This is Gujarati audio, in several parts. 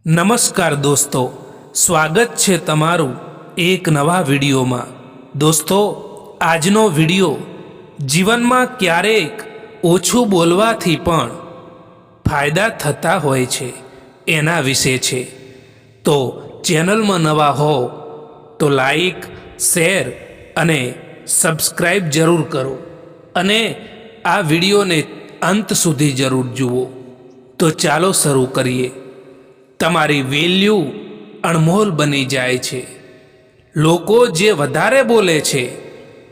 નમસ્કાર દોસ્તો, સ્વાગત છે તમારું એક નવા વિડીયોમાં। દોસ્તો, આજનો વિડીયો જીવનમાં ક્યારેક ઓછું બોલવાથી પણ ફાયદા થતા હોય છે એના વિશે છે। તો ચેનલમાં નવા હો તો લાઈક, શેર અને સબસ્ક્રાઈબ જરૂર કરો અને આ વિડીયોને અંત સુધી જરૂર જુઓ। તો ચાલો શરૂ કરીએ। તમારી વેલ્યુ અણમોલ બની જાય છે। લોકો જે વધારે બોલે છે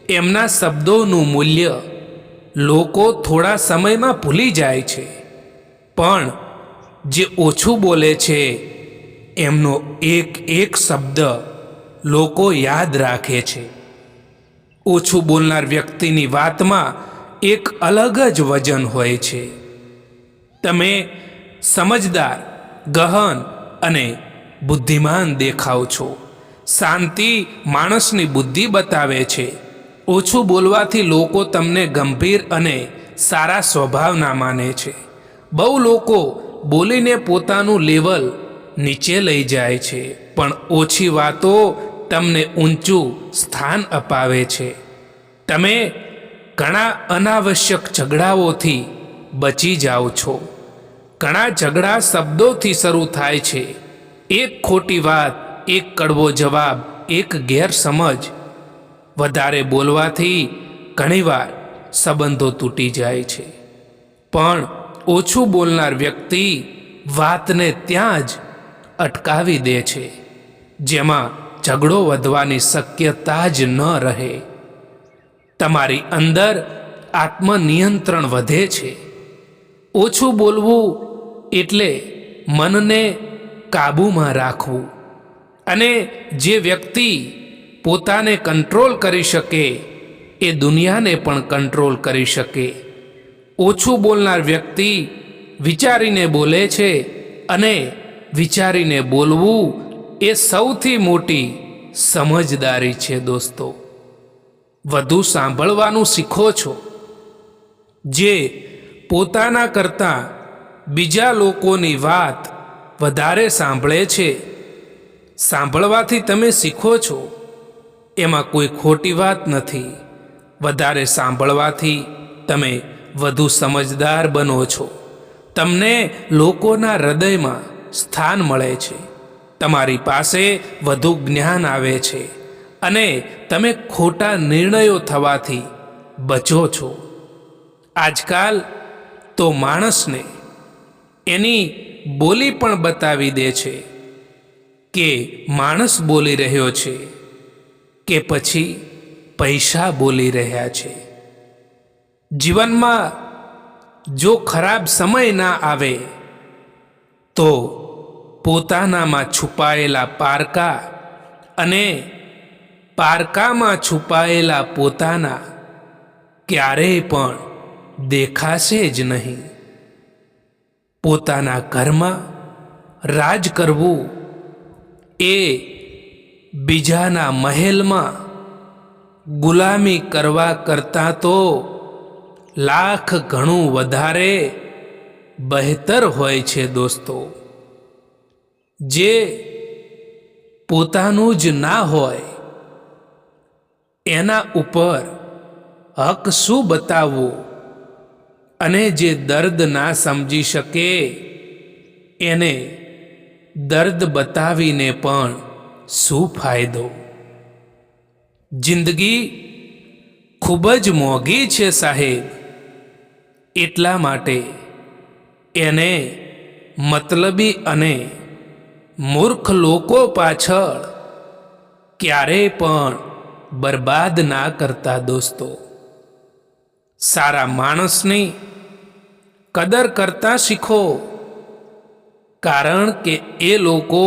એમના શબ્દોનું મૂલ્ય લોકો થોડા સમયમાં ભૂલી જાય છે, પણ જે ઓછું બોલે છે એમનો એક એક શબ્દ લોકો યાદ રાખે છે। ઓછું બોલનાર વ્યક્તિની વાતમાં એક અલગ જ વજન હોય છે। તમે સમજદાર, ગહન અને બુદ્ધિમાન દેખાવ છો। શાંતિ માણસની બુદ્ધિ બતાવે છે। ઓછું બોલવાથી લોકો તમને ગંભીર અને સારા સ્વભાવના માને છે। બહુ લોકો બોલીને પોતાનું લેવલ નીચે લઈ જાય છે, પણ ઓછી વાતો તમને ઊંચું સ્થાન અપાવે છે। તમે ઘણા અનાવશ્યક ઝઘડાઓથી બચી જાઓ છો। ઘણા ઝઘડા શબ્દોથી શરૂ થાય છે। એક ખોટી વાત, એક કડવો જવાબ, એક ગેરસમજ। વધારે બોલવાથી ઘણીવાર સંબંધો તૂટી જાય છે, પણ ઓછું બોલનાર વ્યક્તિ વાતને ત્યાં જ અટકાવી દે છે, જેમાં ઝઘડો વધવાની શક્યતા જ ન રહે। તમારી અંદર આત્મનિયંત્રણ વધે છે। ઓછું બોલવું એટલે મનને કાબૂમાં રાખવું, અને જે વ્યક્તિ પોતાને કંટ્રોલ કરી શકે એ દુનિયાને પણ કંટ્રોલ કરી શકે। ઓછું બોલનાર વ્યક્તિ વિચારીને બોલે છે, અને વિચારીને બોલવું એ સૌથી મોટી સમજદારી છે। દોસ્તો, વધુ સાંભળવાનું શીખો છો। જે પોતાના કરતાં બીજા લોકોની વાત વધારે સાંભળે છે, સાંભળવાથી તમે શીખો છો એમાં કોઈ ખોટી વાત નથી। વધારે સાંભળવાથી તમે વધુ સમજદાર બનો છો। તમને લોકોના હૃદયમાં સ્થાન મળે છે। તમારી પાસે વધુ જ્ઞાન આવે છે, અને તમે ખોટા નિર્ણયો થવાથી બચો છો। આજકાલ તો માણસને એની બોલી પણ બતાવી દે છે કે માણસ બોલી રહ્યો છે કે પછી પૈસા બોલી રહ્યા છે। જીવનમાં જો ખરાબ સમય ના આવે તો પોતાનામાં છુપાયેલા પારકા અને પારકામાં છુપાયેલા પોતાના ક્યારેય પણ દેખાશે જ નહીં। પોતાના ઘરમાં રાજ કરવું એ બીજાના મહેલમાં ગુલામી કરવા કરતાં તો લાખ ગણું વધારે બહેતર હોય છે। દોસ્તો, જે પોતાનું જ ના હોય એના ઉપર હક શું બતાવવો, અને જે દર્દ ના સમજી શકે એને દર્દ બતાવીને પણ શું ફાયદો। જિંદગી ખૂબ જ મોંઘી છે સાહેબ, એટલા માટે એને મતલબી અને મૂર્ખ લોકો પાછળ ક્યારેય પણ બરબાદ ના કરતા। દોસ્તો, સારા માણસની કદર કરતા શીખો, કારણ કે એ લોકો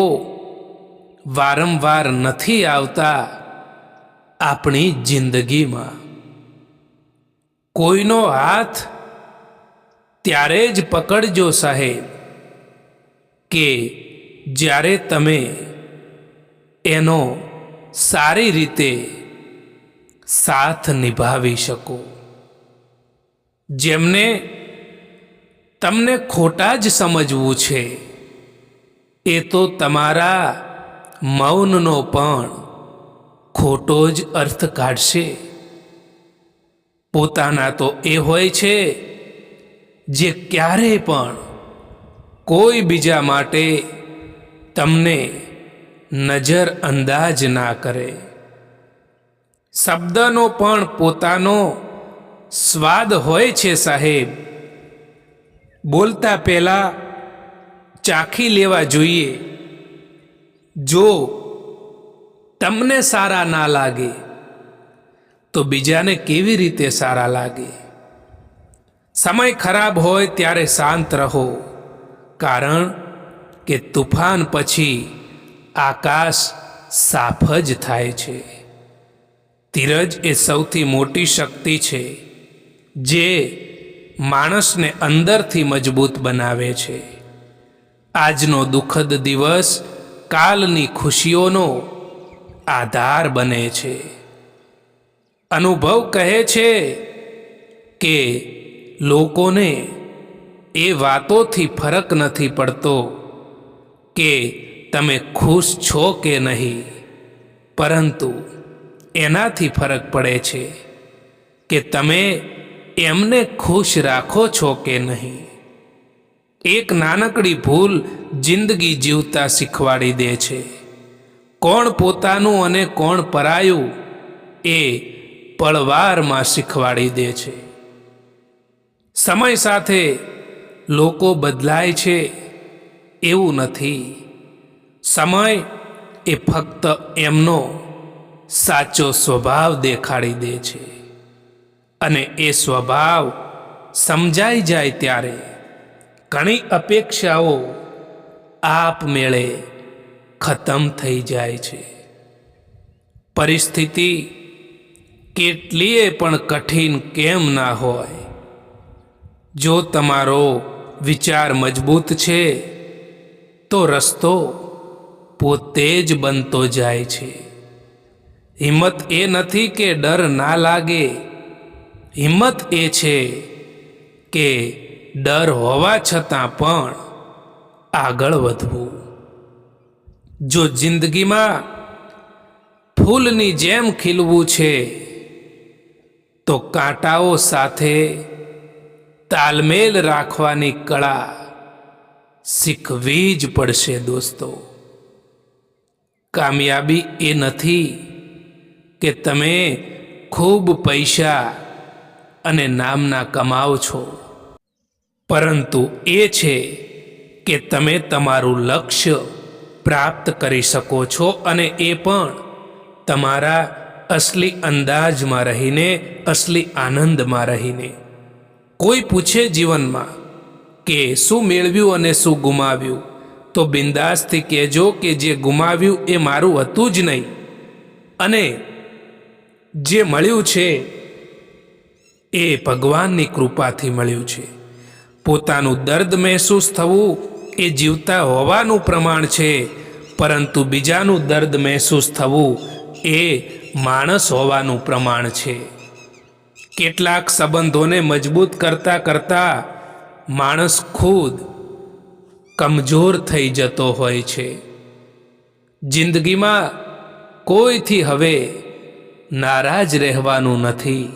વારંવાર નથી આવતા આપણી જિંદગીમાં। કોઈનો હાથ ત્યારે જ પકડજો સાહેબ કે જ્યારે તમે એનો સારી રીતે સાથ નિભાવી શકો। જેમને તમને ખોટા જ સમજવું છે એ તો તમારા મૌનનો પણ ખોટો જ અર્થ કાઢશે. પોતાના તો એ હોય છે જે ક્યારેય પણ કોઈ બીજા માટે તમને નજર અંદાજ ના કરે. શબ્દનો પણ પોતાનો સ્વાદ હોય છે સાહેબ. બોલતા પહેલા ચાખી લેવા જોઈએ. જો તમને સારા ના લાગે તો બીજાને કેવી રીતે સારા લાગે? સમય ખરાબ હોય ત્યારે શાંત રહો, કારણ કે તુફાન પછી આકાશ સાફ જ થાય છે. ધીરજ એ સૌથી મોટી શક્તિ છે જે માણસને અંદરથી મજબૂત બનાવે છે. આજનો દુઃખદ દિવસ કાલની ખુશીઓનો આધાર બને છે. અનુભવ કહે છે કે લોકોને એ વાતોથી ફરક નથી પડતો કે તમે ખુશ છો કે નહીં, પરંતુ એનાથી ફરક પડે છે કે તમે એમને ખુશ રાખો છો કે નહીં. એક નાનકડી ભૂલ જિંદગી જીવતા શીખવાડી દે છે. કોણ પોતાનું અને કોણ પરાયું એ પળવારમાં શીખવાડી દે છે. સમય સાથે લોકો બદલાય છે એવું નથી. સમય એ ફક્ત એમનો સાચો સ્વભાવ દેખાડી દે છે, અને એ સ્વભાવ સમજાઈ જાય ત્યારે ઘણી અપેક્ષાઓ આપમેળે ખતમ થઈ જાય છે. પરિસ્થિતિ કેટલીય પણ કઠિન કેમ ના હોય, જો તમારો વિચાર મજબૂત છે તો રસ્તો પોતે જ બનતો જાય છે. હિંમત એ નથી કે ડર ના લાગે, હિંમત એ છે કે ડર હોવા છતાં પણ આગળ વધવું. જો જિંદગીમાં ફૂલની જેમ ખીલવું છે તો કાંટાઓ સાથે તાલમેલ રાખવાની કળા શીખવી જ પડશે દોસ્તો. કામયાબી એ નથી કે તમે ખૂબ પૈસા અને નામના કમાઓ છો, પરંતુ એ છે કે તમે તમારું લક્ષ્ય પ્રાપ્ત કરી શકો છો, અને એ પણ તમારા અસલી અંદાજમાં રહીને, અસલી આનંદમાં રહીને. કોઈ પૂછે જીવનમાં કે શું મેળવ્યું અને શું ગુમાવ્યું, તો બિંદાસથી કહેજો કે જે ગુમાવ્યું એ મારું હતું જ નહીં, અને જે મળ્યું છે એ ભગવાનની કૃપાથી મળ્યું છે. પોતાનું દર્દ મહેસૂસ થવું એ જીવતા હોવાનું પ્રમાણ છે, પરંતુ બીજાનું દર્દ મહેસૂસ થવું એ માણસ હોવાનું પ્રમાણ છે. કેટલાક સંબંધોને મજબૂત કરતા કરતા માણસ ખુદ કમજોર થઈ જતો હોય છે. જિંદગીમાં કોઈથી હવે નારાજ રહેવાનું નથી.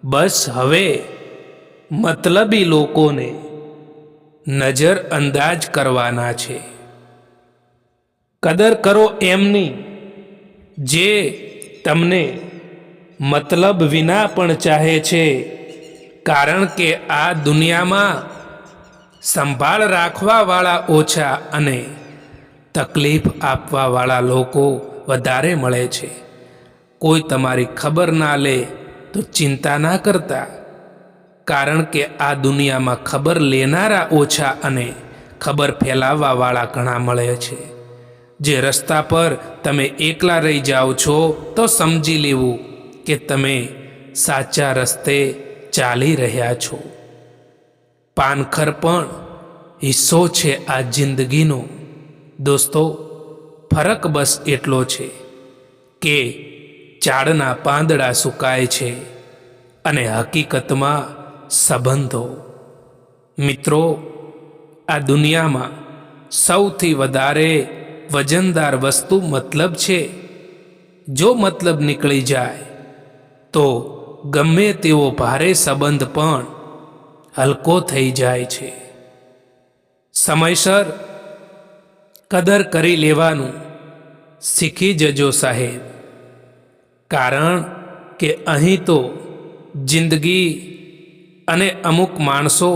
બસ હવે મતલબી લોકોને નજર અંદાજ કરવાના છે. કદર કરો એમની જે તમને મતલબ વિના પણ ચાહે છે, કારણ કે આ દુનિયામાં સંભાળ રાખવાવાળા ઓછા અને તકલીફ આપવાવાળા લોકો વધારે મળે છે. કોઈ તમારી ખબર ના લે તો ચિંતા ના કરતા, કારણ કે આ દુનિયામાં ખબર લેનારા ઓછા અને ખબર ફેલાવવાવાળા ઘણા મળે છે. જે રસ્તા પર તમે એકલા રહી જાઓ છો તો સમજી લેવું કે તમે સાચા રસ્તે ચાલી રહ્યા છો. પાનખર પણ હિસ્સો છે આ જિંદગીનો. દોસ્તો, ફરક બસ એટલો છે કે ઝાડના પાંદડા સુકાય છે અને હકીકતમાં સંબંધો. મિત્રો, આ દુનિયામાં સૌથી વધારે વજનદાર વસ્તુ મતલબ છે. જો મતલબ નીકળી જાય તો ગમે તેવો ભારે સંબંધ પણ હલકો થઈ જાય છે. સમયસર કદર કરી લેવાનું શીખી જજો સાહેબ, કારણ કે અહીં તો જિંદગી અને અમુક માણસો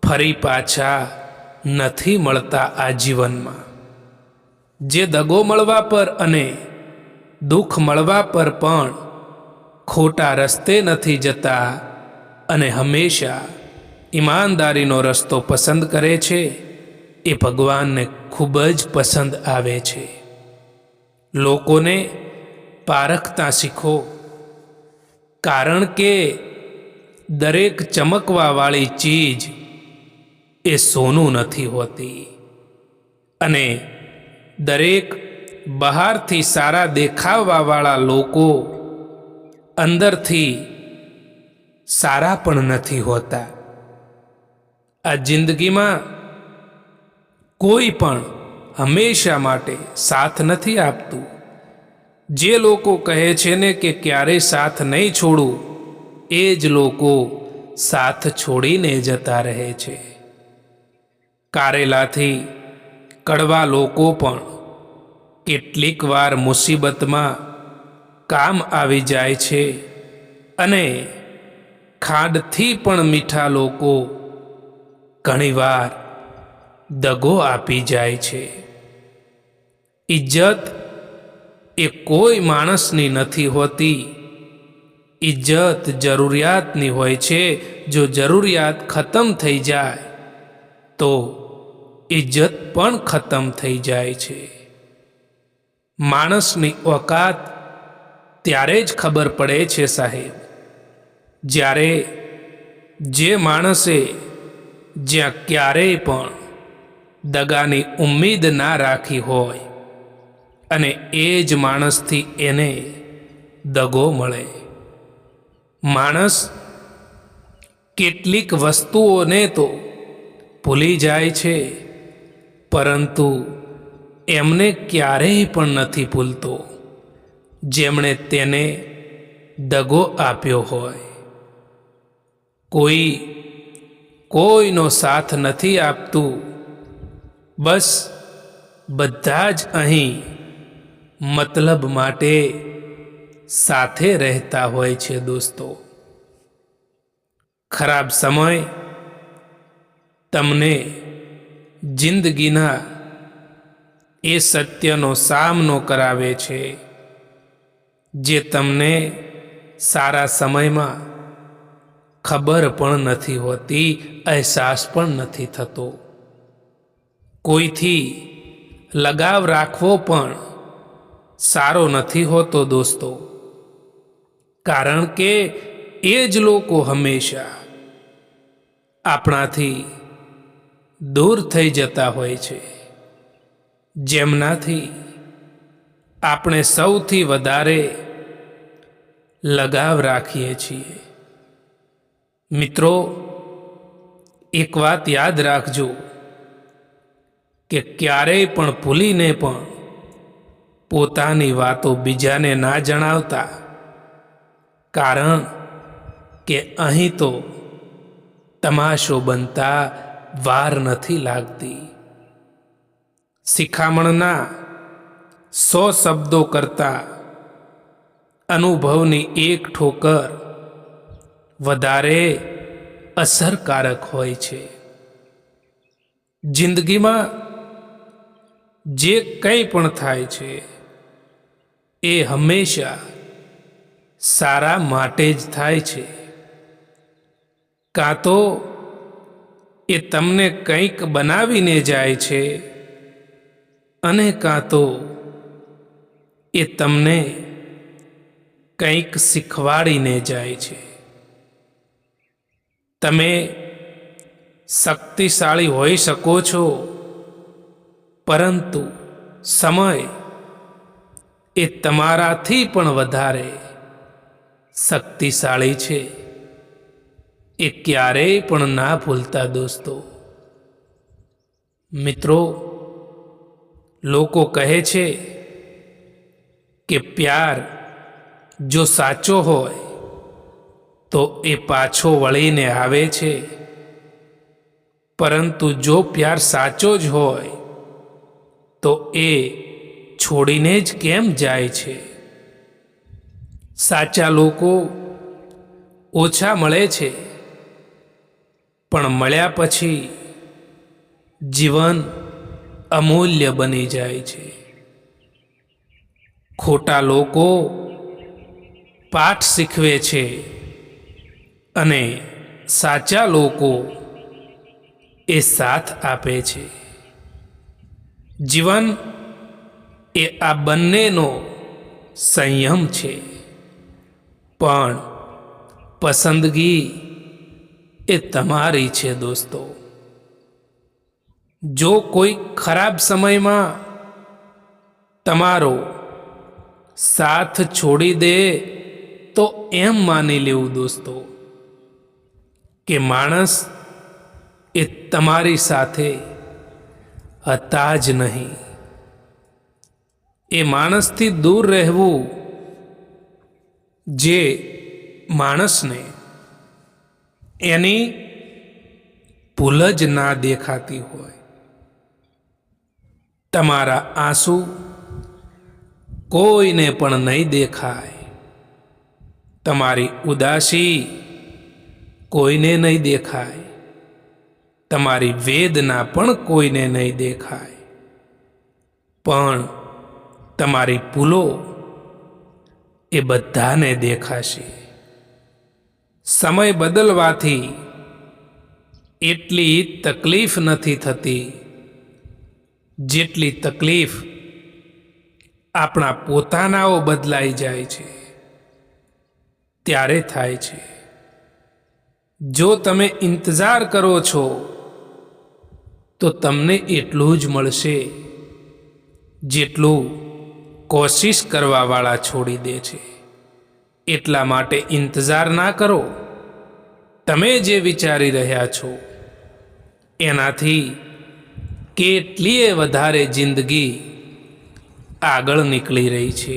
ફરી પાછા નથી મળતા આ જીવનમાં. જે દગો મળવા પર અને દુઃખ મળવા પર પણ ખોટા રસ્તે નથી જતા અને હંમેશા ઈમાનદારીનો રસ્તો પસંદ કરે છે, એ ભગવાનને ખૂબ જ પસંદ આવે છે. લોકોને પારખતા શીખો, કારણ કે દરેક ચમકવાવાળી ચીજ એ સોનું નથી હોતી અને દરેક બહારથી સારા દેખાવાવાળા લોકો અંદરથી સારા પણ નથી હોતા. આ જિંદગીમાં કોઈ પણ હંમેશા માટે સાથ નથી આપતું. જે લોકો કહે છે ને કે ક્યારેય સાથ નહીં છોડું, એ જ લોકો સાથ છોડીને જતા રહે છે. કારેલાથી કડવા લોકો પણ કેટલીક વાર મુસીબતમાં કામ આવી જાય છે અને ખાંડથી પણ મીઠા લોકો ઘણીવાર દગો આપી જાય છે. ઇજ્જત એ કોઈ માણસની નથી હોતી. ઇજ્જત જરૂરિયાતની હોય છે. જો જરૂરિયાત ખતમ થઈ જાય તો ઇજ્જત પણ ખતમ થઈ જાય છે. માણસની ઓકાત ત્યારે જ ખબર પડે છે સાહેબ, જ્યારે જે માણસે જ્યાં ક્યારેય પણ દગાની ઉમ્મીદ ના રાખી હોય અને એ જ માણસથી એને દગો મળે. માણસ કેટલીક વસ્તુઓને તો ભૂલી જાય છે, પરંતુ એમને ક્યારેય પણ નથી ભૂલતો જેમણે તેને દગો આપ્યો હોય. કોઈનો સાથ નથી આપતું. બસ બધા જ અહીં મતલબ માટે સાથે રહેતા હોય છે દોસ્તો. ખરાબ સમય તમને જિંદગીના એ સત્યનો સામનો કરાવે છે જે તમને સારા સમયમાં ખબર પણ નથી હોતી, અહેસાસ પણ નથી થતો. કોઈથી લગાવ રાખવો પણ સારો નથી હોતો દોસ્તો, કારણ કે એ જ લોકો હંમેશા આપણાથી દૂર થઈ જતા હોય છે, જેમનાથી આપણે સૌથી વધારે લગાવ રાખીએ છીએ. મિત્રો, એક વાત યાદ રાખજો કે ક્યારેય પણ ભૂલીને પણ પોતાની વાતો બીજાને ના જણાવતા, કારણ કે અહીં તો તમાશો બનતા વાર નથી લાગતી. શિખામણના 100 શબ્દો કરતા અનુભવની એક ઠોકર વધારે અસરકારક હોય છે. જિંદગીમાં જે કંઈ પણ થાય છે એ હંમેશા સારા માટે જ થાય છે. કાં તો એ તમને કંઈક બનાવીને જાય છે અને કાં તો એ તમને કંઈક શીખવાડીને જાય છે. તમે શક્તિશાળી હોઈ શકો છો, પરંતુ સમય એ તમારાથી પણ વધારે શક્તિશાળી છે. એ ક્યારેય પણ ના ભૂલતા દોસ્તો. મિત્રો, લોકો કહે છે કે પ્યાર જો સાચો હોય તો એ પાછો વળીને આવે છે, પરંતુ જો પ્યાર સાચો જ હોય તો એ છોડીને જ કેમ જાય છે? સાચા લોકો ઓછા મળે છે, પણ મળ્યા પછી જીવન અમૂલ્ય બની જાય છે. ખોટા લોકો પાઠ શીખવે છે અને સાચા લોકો એ સાથ આપે છે. જીવન એ આ બંનેનો સંયમ છે, પણ પસંદગી એ તમારી છે દોસ્તો. જો કોઈ ખરાબ સમયમાં તમારો સાથ છોડી દે તો એમ માની લેવું દોસ્તો કે માણસ એ તમારી સાથે હતા જ નહીં. એ માણસથી દૂર રહેવું જે માણસને એની ભૂલ જ ના દેખાતી હોય. તમારા આંસુ કોઈને પણ નહીં દેખાય, તમારી ઉદાસી કોઈને નહીં દેખાય, તમારી વેદના પણ કોઈને નહીં દેખાય, પણ તમારી ભૂલો એ બધાને દેખાશે. સમય બદલવાથી એટલી તકલીફ નથી થતી જેટલી તકલીફ આપણા પોતાનાઓ બદલાઈ જાય છે ત્યારે થાય છે. જો તમે ઇંતજાર કરો છો તો તમને એટલું જ મળશે જેટલું કોશિશ કરવાવાળા છોડી દે છે. એટલા માટે ઇંતજાર ના કરો. તમે જે વિચારી રહ્યા છો એનાથી કેટલીય વધારે જિંદગી આગળ નીકળી રહી છે,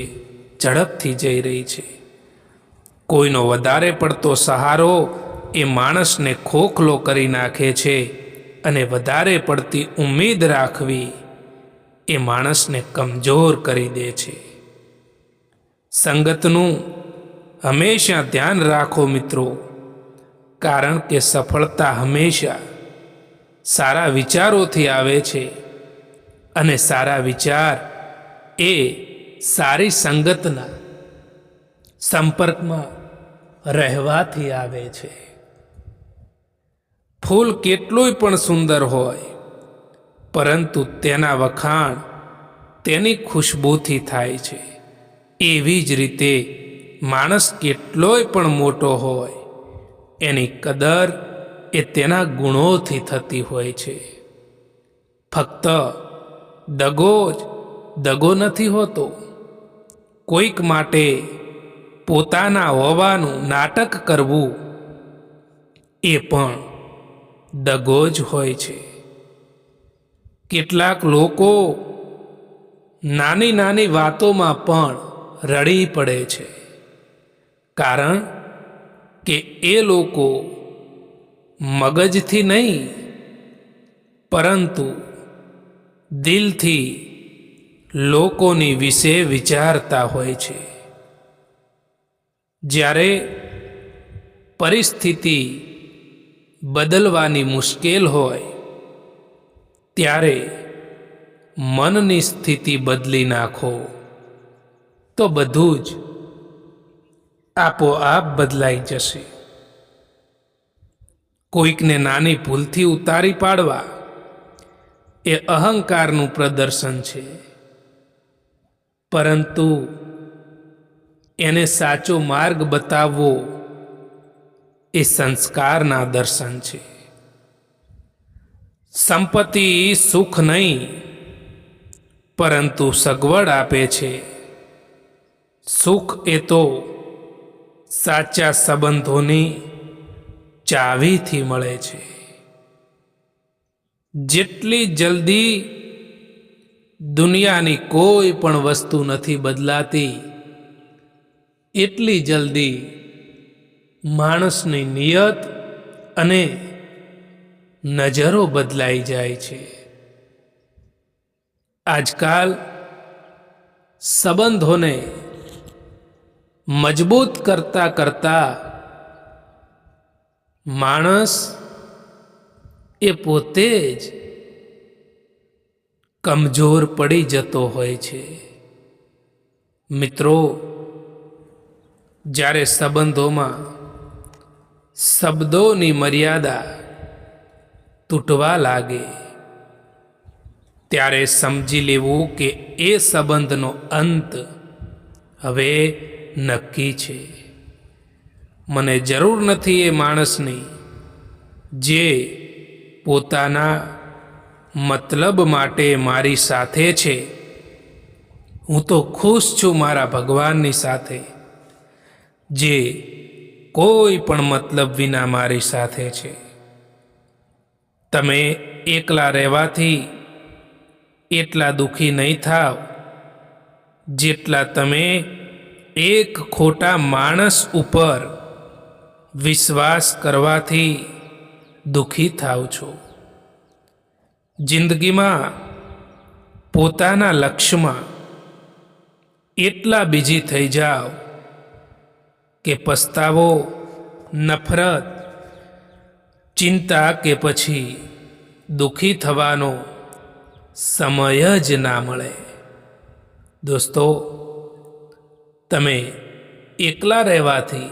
ઝડપથી જઈ રહી છે. કોઈનો વધારે પડતો સહારો એ માણસને ખોખલો કરી નાખે છે અને વધારે પડતી ઉમ્મીદ રાખવી એ માણસને કમજોર કરી દે છે. સંગતનું હંમેશા ધ્યાન રાખો મિત્રો, કારણ કે સફળતા હંમેશા સારા વિચારોથી આવે છે અને સારા વિચાર એ સારી સંગતના સંપર્કમાં રહેવાથી આવે છે. ફૂલ કેટલુંય પણ સુંદર હોય, પરંતુ તેના વખાણ તેની ખુશ્બુથી થાય છે. એવી જ રીતે માણસ કેટલોય પણ મોટો હોય, એની કદર એ તેના ગુણોથી થતી હોય છે. ફક્ત દગો નથી હોતો. કોઈક માટે પોતાના હોવાનું નાટક કરવું એ પણ દગો જ હોય છે. કેટલાક લોકો નાની નાની વાતોમાં પણ રડી પડે છે, કારણ કે એ લોકો મગજથી નહીં પરંતુ દિલથી લોકોની વિશે વિચારતા હોય છે. જ્યારે પરિસ્થિતિ બદલવાની મુશ્કેલ હોય ત્યારે મનની સ્થિતિ બદલી નાખો તો બધું જ આપોઆપ બદલાઈ જશે. કોઈકને નાની ભૂલથી ઉતારી પાડવા એ અહંકારનું પ્રદર્શન છે, પરંતુ એને સાચો માર્ગ બતાવવો એ સંસ્કારના દર્શન છે. સંપત્તિ સુખ નહીં પરંતુ સગવડ આપે છે. સુખ એ તો સાચા સંબંધોની ચાવીથી મળે છે. જેટલી જલ્દી દુનિયાની કોઈ પણ વસ્તુ નથી બદલાતી, એટલી જલ્દી માણસની નિયત અને નજરો બદલાઈ જાય છે. આજકાલ સંબંધોને મજબૂત કરતા કરતા માણસ એ પોતે જ કમજોર પડી જતો હોય છે. મિત્રો, જ્યારે સંબંધોમાં શબ્દોની મર્યાદા તૂટવા લાગે, ત્યારે સમજી લેવું કે એ સંબંધનો અંત હવે નક્કી છે. મને જરૂર નથી એ માણસની જે પોતાના મતલબ માટે મારી સાથે છે. હું તો ખુશ છું મારા ભગવાનની સાથે, જે કોઈ પણ મતલબ વિના મારી સાથે છે. તમે એકલા રહેવાથી એટલા દુઃખી નહીં થાવ જેટલા તમે એક ખોટા માણસ ઉપર વિશ્વાસ કરવાથી દુઃખી થાવ છો. જિંદગીમાં પોતાના લક્ષ્યમાં એટલા બીજી થઈ જાઓ કે પસ્તાવો, નફરત, ચિંતા કે પછી દુઃખી થવાનો સમય જ ના મળે. દોસ્તો, તમે એકલા રહેવાથી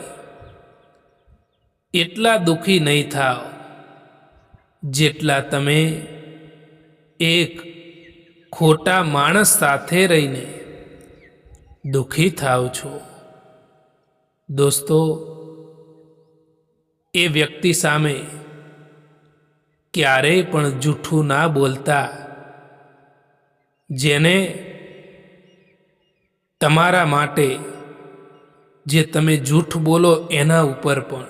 એટલા દુઃખી નહીં થાવ જેટલા તમે એક ખોટા માણસ સાથે રહીને દુઃખી થાવ છો. દોસ્તો, એ વ્યક્તિ સામે ક્યારેય પણ જૂઠું ના બોલતા, જેને તમારા માટે જે તમે જૂઠ બોલો એના ઉપર પણ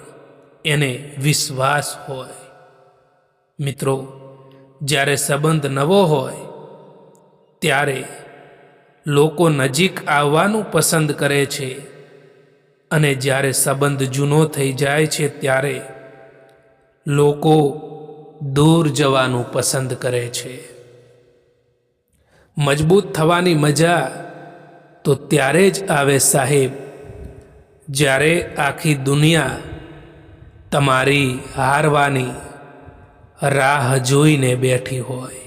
એને વિશ્વાસ હોય. મિત્રો, જ્યારે સંબંધ નવો હોય ત્યારે લોકો નજીક આવવાનું પસંદ કરે છે, અને જ્યારે સંબંધ જૂનો થઈ જાય છે ત્યારે લોકો દૂર જવાનું પસંદ કરે છે. મજબૂત થવાની મજા તો ત્યારે જ આવે સાહેબ, જ્યારે આખી દુનિયા તમારી હારવાની રાહ જોઈને બેઠી હોય.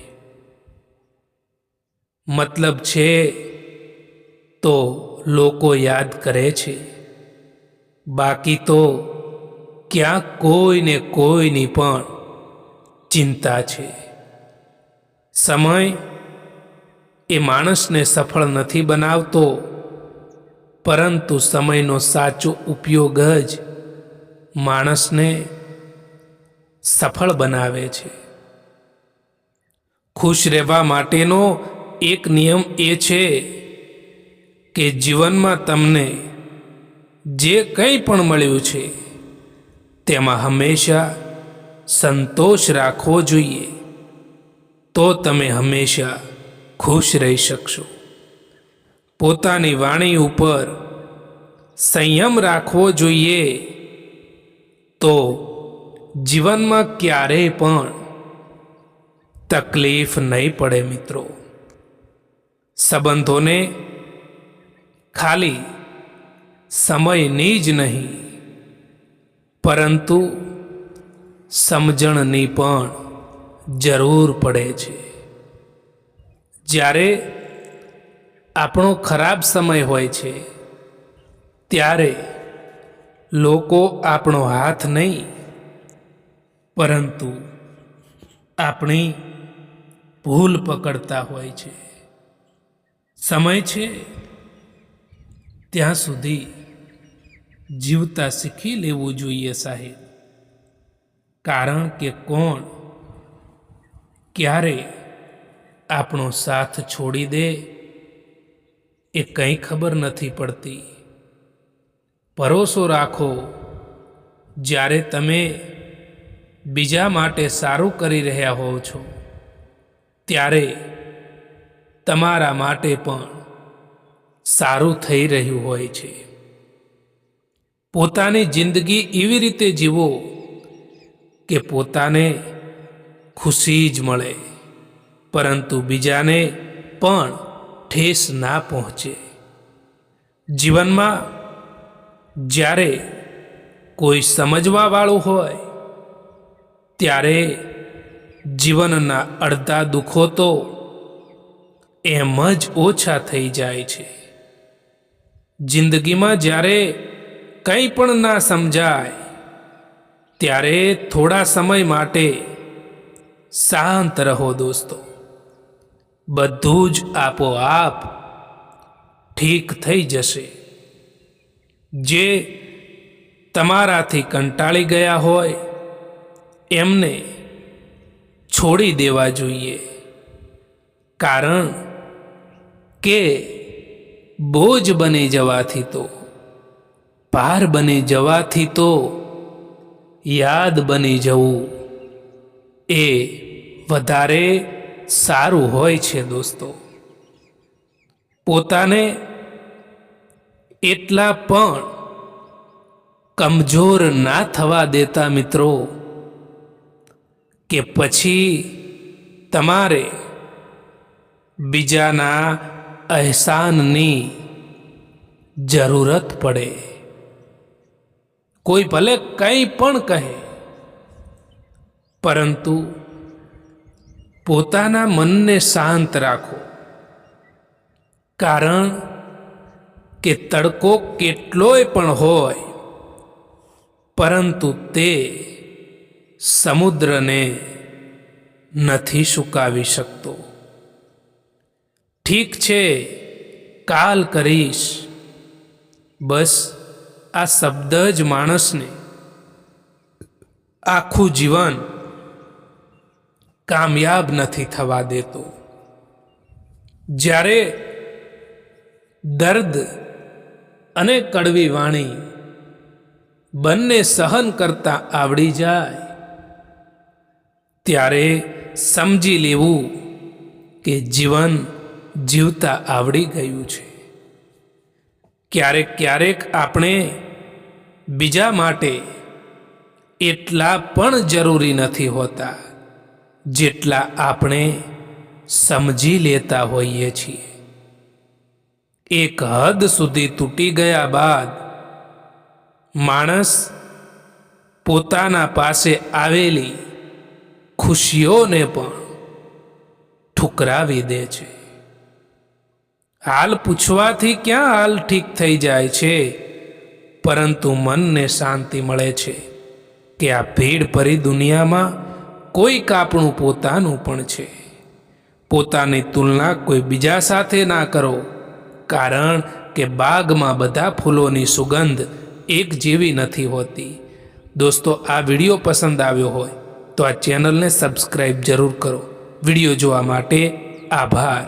મતલબ છે તો લોકો યાદ કરે છે, બાકી તો ક્યાંક કોઈને કોઈની પણ ચિંતા છે. સમય એ માણસને સફળ નથી બનાવતો, પરંતુ સમયનો સાચો ઉપયોગ જ માણસને સફળ બનાવે છે. ખુશ રહેવા માટેનો એક નિયમ એ છે કે જીવનમાં તમને જે કંઈ પણ મળ્યું છે તેમાં હંમેશા સંતોષ રાખવો જોઈએ, તો તમે હંમેશા ખુશ રહી શકશો. પોતાની વાણી ઉપર સંયમ રાખવો જોઈએ, તો જીવનમાં ક્યારેય પણ તકલીફ નહીં પડે. મિત્રો, સંબંધોને ખાલી સમયની જ નહીં પરંતુ સમજણની પણ જરૂર પડે છે. જ્યારે આપણો ખરાબ સમય હોય છે ત્યારે લોકો આપણો હાથ નહીં પરંતુ આપણી ભૂલ પકડતા હોય છે. સમય છે ત્યાં સુધી જીવતા શીખી લેવું જોઈએ સાહેબ, કારણ કે કોણ ક્યારે આપણો સાથ છોડી દે એ કંઈ ખબર નથી પડતી. ભરોસો રાખો, જ્યારે તમે બીજા માટે સારું કરી રહ્યા હોવ છો ત્યારે તમારા માટે પણ સારું થઈ રહ્યું હોય છે. પોતાની જિંદગી એવી રીતે જીવો કે પોતાને ખુશી જ મળે, પરંતુ બીજાને પણ ઠેસ ના પહોંચે. જીવનમાં જ્યારે કોઈ સમજવાવાળું હોય ત્યારે જીવનના અડધા દુઃખો તો એમ જ ઓછા થઈ જાય છે. જિંદગીમાં જ્યારે કંઈ પણ ના સમજાય ત્યારે થોડા સમય માટે શાંત રહો દોસ્તો. બધું જ આપોઆપ ઠીક થઈ જશે. જે તમારાથી કંટાળી ગયા હોય એમને છોડી દેવા જોઈએ, કારણ કે બોજ બની જવાથી તો, ભાર બની જવાથી તો યાદ બની જવું એ વધારે સારું હોય છે દોસ્તો. પોતાને એટલા પણ કમજોર ના થવા દેતા મિત્રો કે પછી તમારે બીજાના અહેસાનની જરૂરત પડે. કોઈ ભલે કંઈ પણ કહે, પરંતુ પોતાના મનને શાંત રાખો, કારણ કે તડકો કેટલોય પણ હોય પરંતુ તે સમુદ્રને નથી સુકાવી શકતો. ઠીક છે, કાલ કરીશ, બસ આ શબ્દ જ માણસને આખું જીવન કામયાબ નથી થવા દેતો. જ્યારે દર્દ અને કડવી વાણી બંને સહન કરતા આવડી જાય ત્યારે સમજી લેવું કે જીવન જીવતા આવડી ગયું છે. ક્યારેક ક્યારેક આપણે બીજા માટે એટલા પણ જરૂરી નથી હોતા જેટલા આપણે સમજી લેતા હોઈએ છીએ. એક હદ સુધી તૂટી ગયા બાદ માણસ પોતાના પાસે આવેલી ખુશીઓને પણ ઠુકરાવી દે છે. હાલ પૂછવાથી ક્યાં હાલ ઠીક થઈ જાય છે, પરંતુ મનને શાંતિ મળે છે કે આ ભીડ ભરી દુનિયામાં કોઈક આપણું પોતાનું પણ છે. પોતાની તુલના કોઈ બીજા સાથે ના કરો, કારણ કે બાગમાં બધા ફૂલોની સુગંધ એક જેવી નથી હોતી. દોસ્તો, આ વિડીયો પસંદ આવ્યો હોય તો આ ચેનલને સબસ્ક્રાઈબ જરૂર કરો. વિડીયો જોવા માટે આભાર.